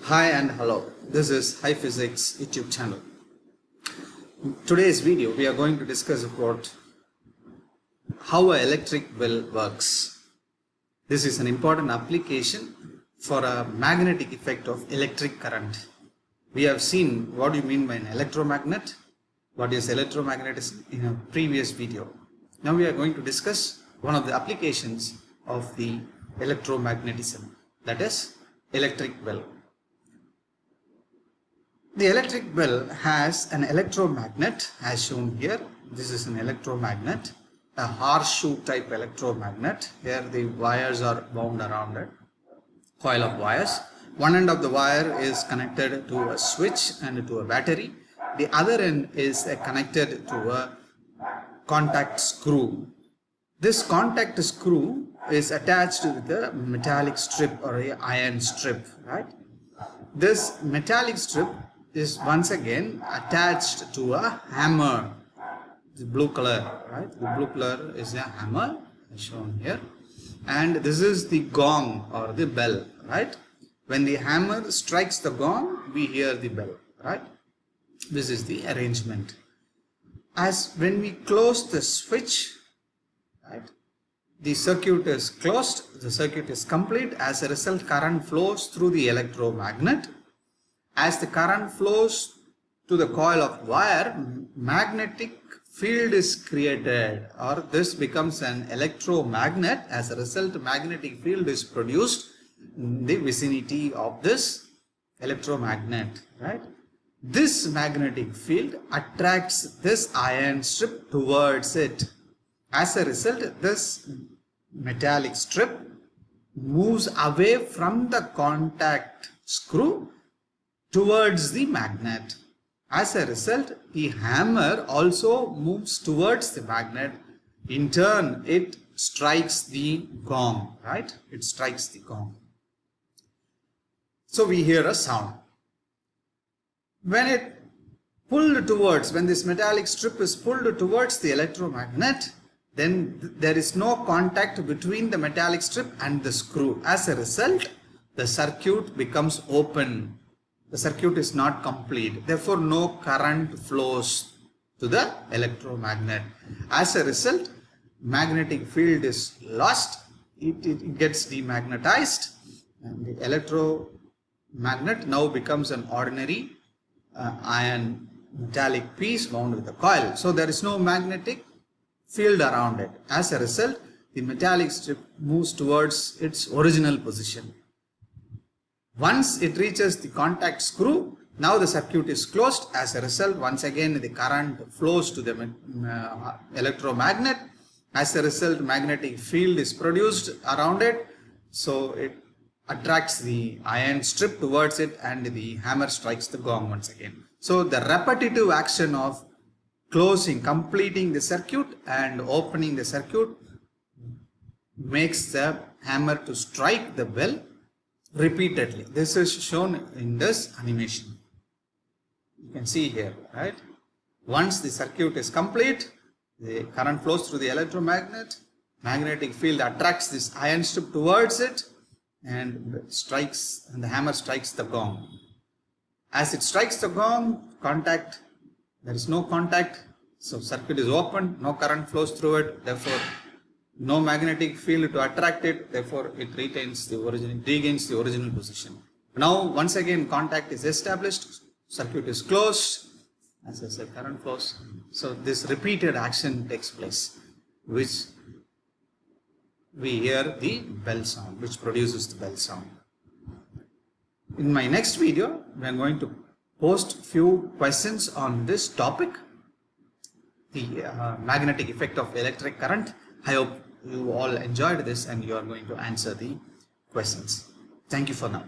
Hi and hello, this is High Physics YouTube channel. In today's video we are going to discuss about how an electric bell works. This is an important application for a magnetic effect of electric current. We have seen what you mean by an electromagnet, what is electromagnetism in a previous video. Now we are going to discuss one of the applications of the electromagnetism, that is electric bell. The electric bell has an electromagnet as shown here. This is an electromagnet, a horseshoe type electromagnet. Here the wires are wound around it, coil of wires. One end of the wire is connected to a switch and to a battery. The other end is connected to a contact screw. This contact screw is attached with a metallic strip or an iron strip, right? This metallic strip is once again attached to a hammer. The blue color, right? The blue color is a hammer as shown here. And this is the gong or the bell, right? When the hammer strikes the gong, we hear the bell, right? This is the arrangement. As when we close the switch, right, the circuit is closed, the circuit is complete. As a result, current flows through the electromagnet. As the current flows to the coil of wire, magnetic field is created, or this becomes an electromagnet. As a result, magnetic field is produced in the vicinity of this electromagnet, right? This magnetic field attracts this iron strip towards it. As a result, this metallic strip moves away from the contact screw towards the magnet. As a result, the hammer also moves towards the magnet. In turn, it strikes the gong, right? It strikes the gong. So we hear a sound. When this metallic strip is pulled towards the electromagnet, then there is no contact between the metallic strip and the screw. As a result, the circuit becomes open. The circuit is not complete. Therefore, no current flows to the electromagnet. As a result, magnetic field is lost. It gets demagnetized. And the electromagnet now becomes an ordinary iron metallic piece wound with a coil. So there is no magnetic field around it. As a result, the metallic strip moves towards its original position. Once it reaches the contact screw, now the circuit is closed. As a result, once again the current flows to the electromagnet. As a result, magnetic field is produced around it. So it attracts the iron strip towards it and the hammer strikes the gong once again. So the repetitive action of completing the circuit and opening the circuit makes the hammer to strike the bell repeatedly. This is shown in this animation. You can see here, right? Once the circuit is complete, the current flows through the electromagnet. Magnetic field attracts this iron strip towards it and the hammer strikes the gong. As it strikes the gong, there is no contact, so circuit is open, no current flows through it, therefore no magnetic field to attract it, therefore it regains the original position. Now once again contact is established, circuit is closed, as I said, current flows. So this repeated action takes place, which we hear the bell sound, which produces the bell sound. In my next video, we are going to post few questions on this topic, the magnetic effect of electric current. I hope you all enjoyed this and you are going to answer the questions. Thank you for now.